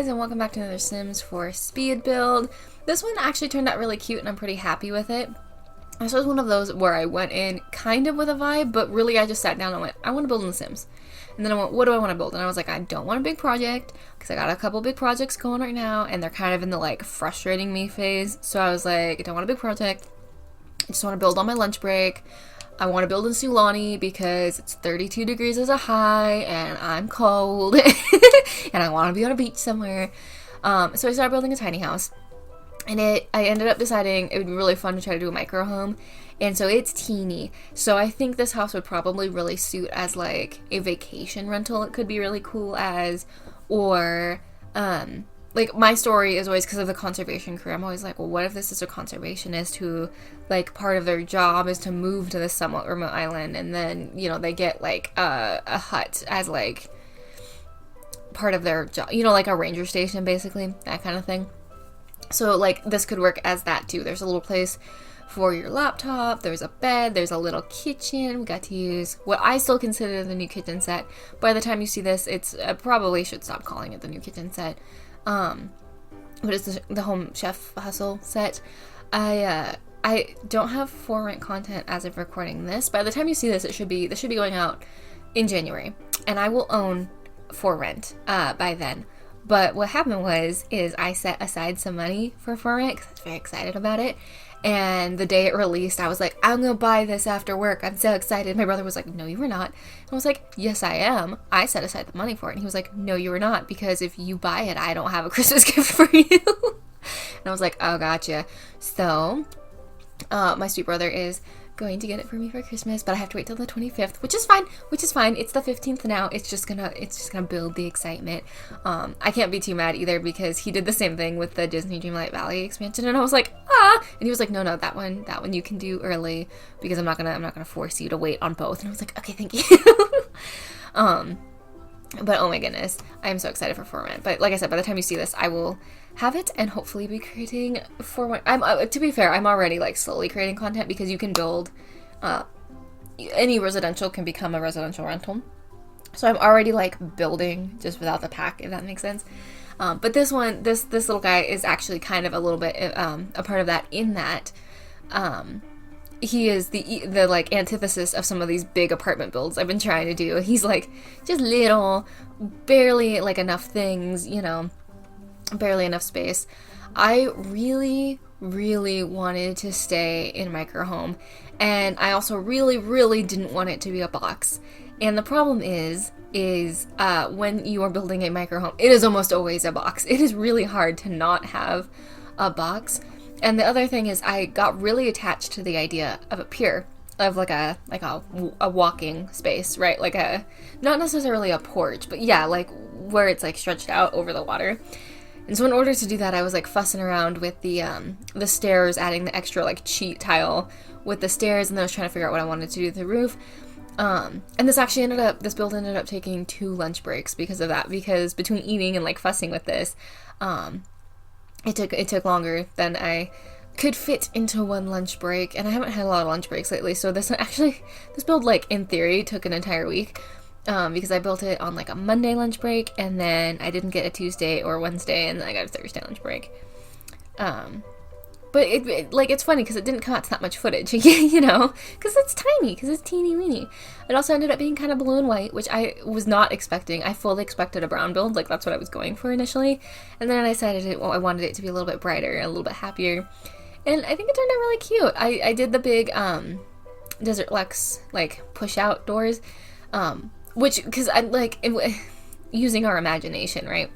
guys, and welcome back to another Sims 4 speed build. This one actually turned out really cute and I'm pretty happy with it. This was one of those where I went in kind of with a vibe, but really I just sat down and went, I want to build in The Sims. And then I went, what do I want to build? And I was like, I don't want a big project because I got a couple big projects going right now and they're kind of in the like frustrating me phase. So I was like, I don't want a big project. I just want to build on my lunch break. I want to build in Sulani because it's 32 degrees as a high and I'm cold and I want to be on a beach somewhere. So I started building a tiny house and I ended up deciding it would be really fun to try to do a micro home. And so it's teeny. So I think this house would probably really suit as like a vacation rental. It could be really cool as, or like my story is always because of the conservation career. I'm always like, well, what if this is a conservationist who like part of their job is to move to this somewhat remote island and then, you know, they get like a hut as like part of their job, you know, like a ranger station basically, that kind of thing. So like this could work as that too. There's a little place for your laptop, there's a bed, there's a little kitchen. We got to use what I still consider the new kitchen set. By the time you see this, it's probably should stop calling it the new kitchen set. But it's the Home Chef Hustle set. I don't have for rent content as of recording this. By the time you see this, this should be going out in January, and I will own for rent by then. But what happened is I set aside some money for rent because I was very excited about it. And the day it released, I was like, I'm gonna buy this after work. I'm so excited. My brother was like, no, you were not. And I was like, yes, I am. I set aside the money for it. And he was like, no, you were not. Because if you buy it, I don't have a Christmas gift for you. And I was like, oh, gotcha. So, my sweet brother is going to get it for me for Christmas, but I have to wait till the 25th, which is fine. It's the 15th now. It's just gonna build the excitement. I can't be too mad either because he did the same thing with the Disney Dreamlight Valley expansion, and I was like, and he was like, no, that one you can do early because I'm not gonna force you to wait on both. And I was like, okay, thank you. But oh my goodness, I am so excited for Format. But like I said, by the time you see this, I will have it and hopefully be creating Format. To be fair, I'm already like slowly creating content because you can build, any residential can become a residential rental. So I'm already like building just without the pack, if that makes sense. But this one, this little guy is actually kind of a little bit a part of that in that, he is the like antithesis of some of these big apartment builds I've been trying to do. He's like just little, barely like enough things, you know, barely enough space. I really, really wanted to stay in micro home, and I also really, really didn't want it to be a box. And the problem is when you are building a micro home, it is almost always a box. It is really hard to not have a box. And the other thing is I got really attached to the idea of a pier, of like a walking space, right? Like not necessarily a porch, but yeah, like where it's like stretched out over the water. And so in order to do that, I was like fussing around with the stairs, adding the extra like cheat tile with the stairs, and then I was trying to figure out what I wanted to do with the roof. And this build ended up taking 2 lunch breaks because of that, because between eating and like fussing with this, it took longer than I could fit into one lunch break, and I haven't had a lot of lunch breaks lately, so this build, like, in theory, took an entire week, because I built it on, like, a Monday lunch break, and then I didn't get a Tuesday or Wednesday, and then I got a Thursday lunch break. But it's funny because it didn't come out to that much footage, you know, because it's tiny, because it's teeny weeny. It also ended up being kind of blue and white, which I was not expecting. I fully expected a brown build, like that's what I was going for initially. And then I decided I wanted it to be a little bit brighter, a little bit happier. And I think it turned out really cute. I did the big Desert Luxe, like, push out doors, which, because I like, using our imagination, right?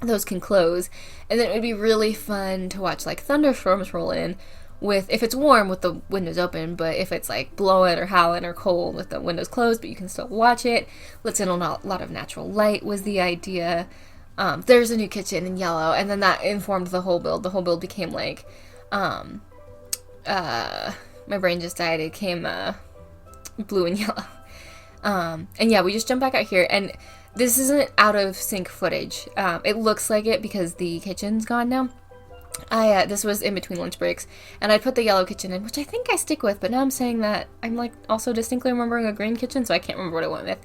Those can close, and then it would be really fun to watch like thunderstorms roll in with, if it's warm, with the windows open, but if it's like blowing or howling or cold with the windows closed, but you can still watch it. Lets in a lot of natural light was the idea. There's a new kitchen in yellow, and then that informed the whole build. The whole build became like, my brain just died. It came blue and yellow. And yeah, we just jumped back out here, and this isn't out of sync footage. It looks like it because the kitchen's gone now. This was in between lunch breaks, and I put the yellow kitchen in, which I think I stick with, but now I'm saying that I'm like also distinctly remembering a green kitchen, so I can't remember what I went with.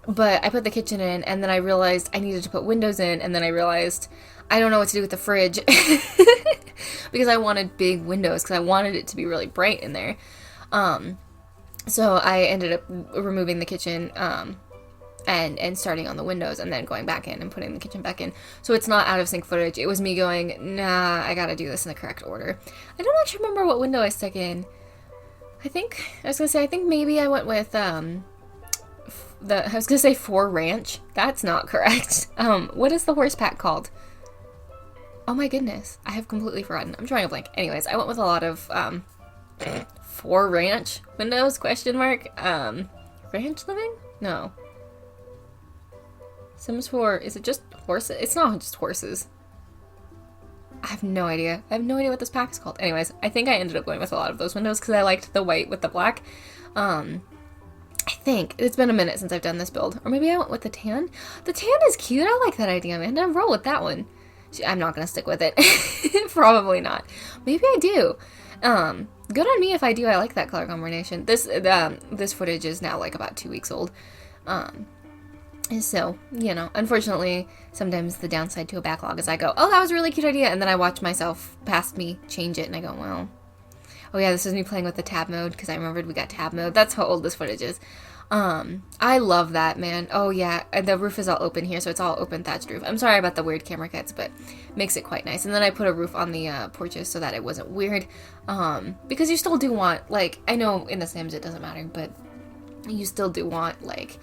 But I put the kitchen in, and then I realized I needed to put windows in, and then I realized I don't know what to do with the fridge because I wanted big windows because I wanted it to be really bright in there. So I ended up removing the kitchen and starting on the windows and then going back in and putting the kitchen back in. So it's not out of sync footage. It was me going, nah, I gotta do this in the correct order. I don't actually remember what window I stuck in. I think maybe I went with I was gonna say 4 ranch. That's not correct. What is the horse pack called? Oh my goodness, I have completely forgotten. I'm drawing a blank. Anyways, I went with a lot of 4 ranch windows, question mark. Ranch living? No. Sims 4, is it just horses? It's not just horses. I have no idea. I have no idea what this pack is called. Anyways, I think I ended up going with a lot of those windows because I liked the white with the black. I think it's been a minute since I've done this build. Or maybe I went with the tan. The tan is cute. I like that idea, man. I'll roll with that one. I'm not going to stick with it. Probably not. Maybe I do. Good on me if I do. I like that color combination. This footage is now like about 2 weeks old. So, you know, unfortunately, sometimes the downside to a backlog is I go, oh, that was a really cute idea. And then I watch myself past me change it and I go, well, oh yeah, this is me playing with the tab mode because I remembered we got tab mode. That's how old this footage is. I love that, man. Oh yeah, the roof is all open here, so it's all open thatched roof. I'm sorry about the weird camera cuts, but makes it quite nice. And then I put a roof on the porches so that it wasn't weird. Because you still do want, like, I know in the Sims it doesn't matter, but you still do want, like,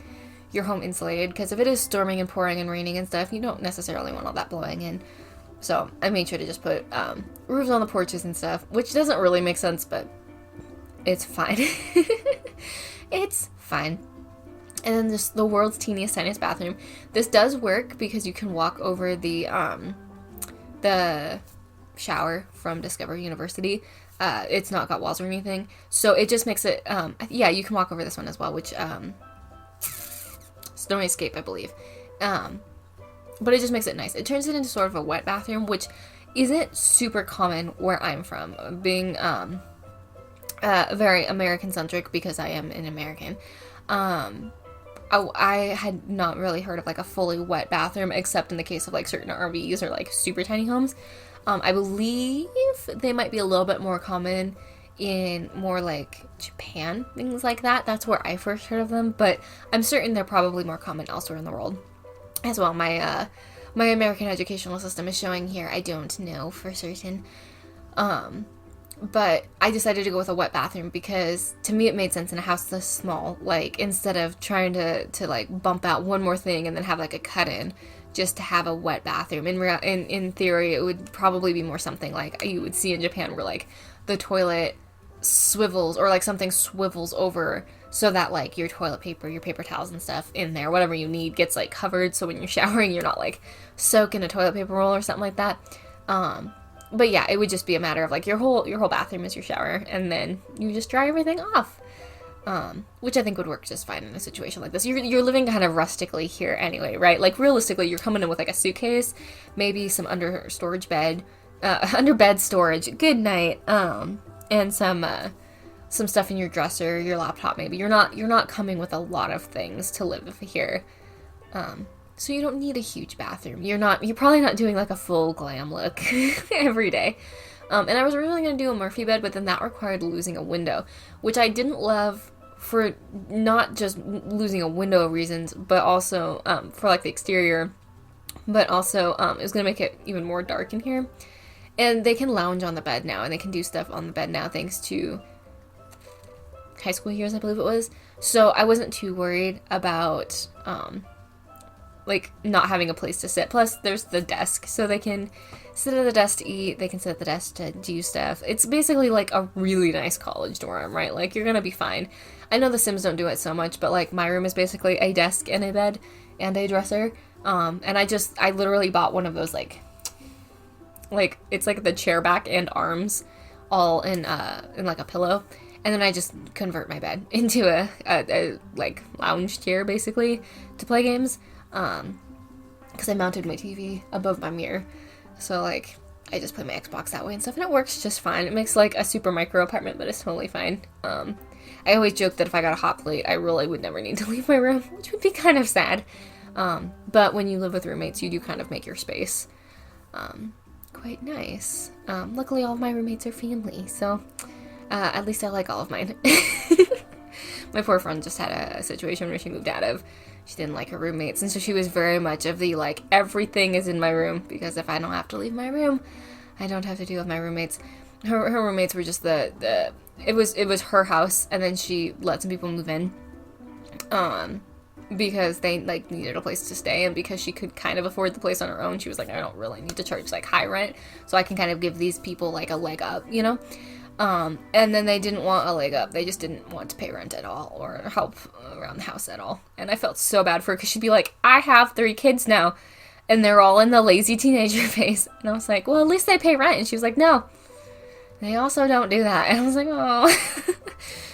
your home insulated. Because if it is storming and pouring and raining and stuff, you don't necessarily want all that blowing in. So I made sure to just put roofs on the porches and stuff, which doesn't really make sense, but it's fine. It's fine. And then just the world's teeniest, tiniest bathroom. This does work because you can walk over the shower from Discover University. It's not got walls or anything, so it just makes it. Yeah, you can walk over this one as well, which Snowy Escape, I believe. But it just makes it nice. It turns it into sort of a wet bathroom, which isn't super common where I'm from, being very American-centric because I am an American. I had not really heard of like a fully wet bathroom except in the case of like certain RVs or like super tiny homes. I believe they might be a little bit more common in more like Japan, things like that. That's where I first heard of them, but I'm certain they're probably more common elsewhere in the world as well. My American educational system is showing here. I don't know for certain. But I decided to go with a wet bathroom because to me it made sense in a house this small. Like, instead of trying to like bump out one more thing and then have like a cut-in just to have a wet bathroom. In theory, it would probably be more something like you would see in Japan where like the toilet swivels or like something swivels over so that like your toilet paper, your paper towels and stuff in there, whatever you need, gets like covered so when you're showering you're not like soaking a toilet paper roll or something like that. But yeah, it would just be a matter of like your whole bathroom is your shower, and then you just dry everything off, which I think would work just fine in a situation like this. You're living kind of rustically here anyway, right? Like realistically, you're coming in with like a suitcase, maybe some under bed storage, good night, and some stuff in your dresser, your laptop maybe. You're not coming with a lot of things to live here. So you don't need a huge bathroom. You're probably not doing like a full glam look every day. And I was originally going to do a Murphy bed, but then that required losing a window, which I didn't love for not just losing a window reasons, but also for like the exterior, but also it was going to make it even more dark in here. And they can lounge on the bed now, and they can do stuff on the bed now thanks to high school years, I believe it was. So I wasn't too worried about like not having a place to sit. Plus there's the desk, so they can sit at the desk to eat, they can sit at the desk to do stuff. It's basically like a really nice college dorm, right? Like you're gonna be fine. I know the Sims don't do it so much, but like my room is basically a desk and a bed and a dresser. And I literally bought one of those like it's like the chair back and arms all in like a pillow. And then I just convert my bed into a like lounge chair basically to play games. Because I mounted my TV above my mirror, so like I just play my Xbox that way and stuff, and it works just fine. It makes like a super micro apartment, but it's totally fine. I always joke that if I got a hot plate, I really would never need to leave my room, which would be kind of sad. But when you live with roommates, you do kind of make your space quite nice. Luckily, all of my roommates are family, so at least I like all of mine. My poor friend just had a situation where she moved out of. She didn't like her roommates, and so she was very much of the, like, everything is in my room, because if I don't have to leave my room, I don't have to deal with my roommates. Her roommates were just it was her house, and then she let some people move in, because they, like, needed a place to stay, and because she could kind of afford the place on her own, she was like, I don't really need to charge, like, high rent, so I can kind of give these people, like, a leg up, you know? And then they didn't want a leg up. They just didn't want to pay rent at all or help around the house at all. And I felt so bad for her because she'd be like, I have 3 kids now. And they're all in the lazy teenager phase. And I was like, well, at least they pay rent. And she was like, no, they also don't do that. And I was like, oh.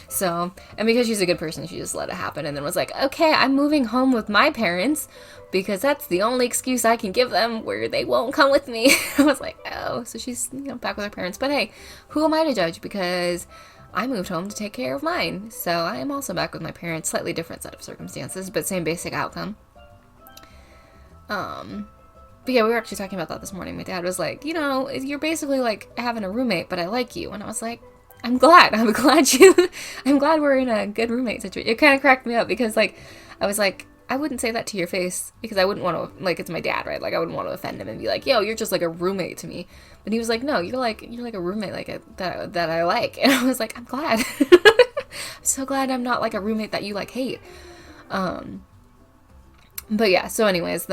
So, and because she's a good person, she just let it happen. And then was like, okay, I'm moving home with my parents because that's the only excuse I can give them where they won't come with me. I was like, oh, so she's, back with her parents. But hey, who am I to judge? Because I moved home to take care of mine. So I am also back with my parents. Slightly different set of circumstances, but same basic outcome. But yeah, we were actually talking about that this morning. My dad was like, you're basically like having a roommate, but I like you. And I was like, I'm glad we're in a good roommate situation. It kind of cracked me up because, like, I was like, I wouldn't say that to your face because I wouldn't want to, like, it's my dad, right? Like, I wouldn't want to offend him and be like, yo, you're just like a roommate to me. But he was like, no, you're like a roommate, like, that I like. And I was like, I'm glad. I'm so glad I'm not like a roommate that you, like, hate. But yeah, so anyways,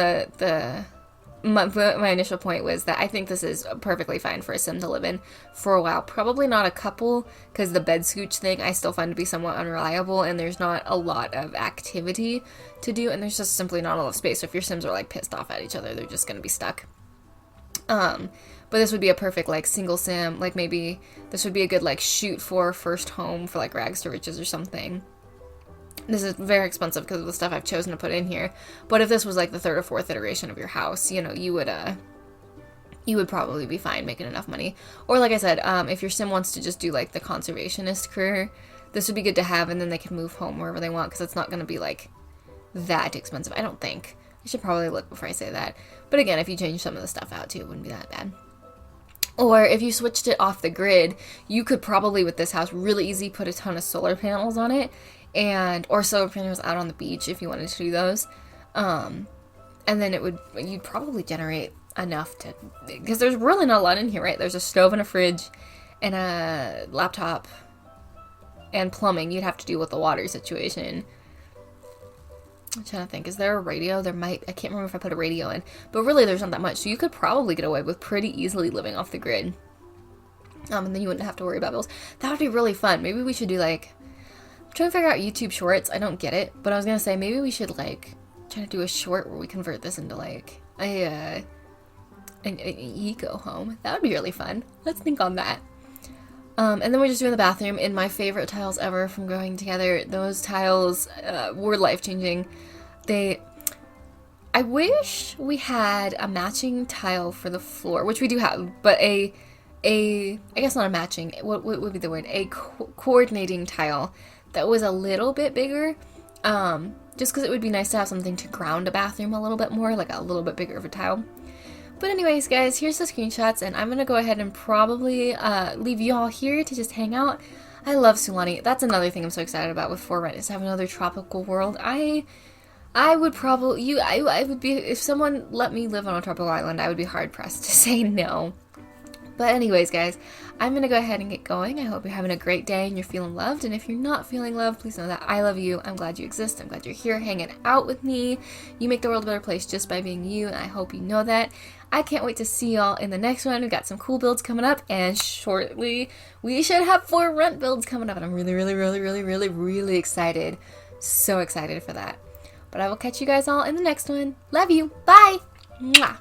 my initial point was that I think this is perfectly fine for a sim to live in for a while. Probably not a couple, because the bed scooch thing I still find to be somewhat unreliable, and there's not a lot of activity to do, and there's just simply not a lot of space. So if your sims are, like, pissed off at each other, they're just gonna be stuck. But this would be a perfect, like, single sim. Like, maybe this would be a good, like, shoot for first home for, like, rags to riches or something. This is very expensive because of the stuff I've chosen to put in here. But if this was like the 3rd or 4th iteration of your house, you would probably be fine making enough money. Or like I said, if your sim wants to just do like the conservationist career, this would be good to have, and then they can move home wherever they want because it's not going to be like that expensive, I don't think. I should probably look before I say that. But again, if you change some of the stuff out too, it wouldn't be that bad. Or if you switched it off the grid, you could probably with this house really easy put a ton of solar panels on it. Or solar panels out on the beach if you wanted to do those. And then you'd probably generate enough to, because there's really not a lot in here, right? There's a stove and a fridge and a laptop and plumbing. You'd have to deal with the water situation. I'm trying to think, is there a radio? I can't remember if I put a radio in, but really there's not that much. So you could probably get away with pretty easily living off the grid. And then you wouldn't have to worry about bills. That would be really fun. Maybe we should do like, I'm trying to figure out YouTube shorts. I don't get it, but I was gonna say maybe we should like try to do a short where we convert this into like an eco home. That would be really fun. Let's think on that. And then we're just doing the bathroom in my favorite tiles ever from Growing Together. Those tiles were life-changing. I wish we had a matching tile for the floor, which we do have, but I guess not a matching, what would be the word? A coordinating tile that was a little bit bigger, just because it would be nice to have something to ground a bathroom a little bit more, like a little bit bigger of a tile. But anyways, guys, here's the screenshots, and I'm going to go ahead and probably leave you all here to just hang out. I love Sulani. That's another thing I'm so excited about with For Rent, is to have another tropical world. I would probably, I would be, if someone let me live on a tropical island, I would be hard-pressed to say no. But anyways, guys, I'm going to go ahead and get going. I hope you're having a great day and you're feeling loved. And if you're not feeling loved, please know that I love you. I'm glad you exist. I'm glad you're here hanging out with me. You make the world a better place just by being you, and I hope you know that. I can't wait to see y'all in the next one. We've got some cool builds coming up, and shortly we should have 4 rent builds coming up, and I'm really, really, really, really, really, really excited. So excited for that. But I will catch you guys all in the next one. Love you. Bye. Mwah.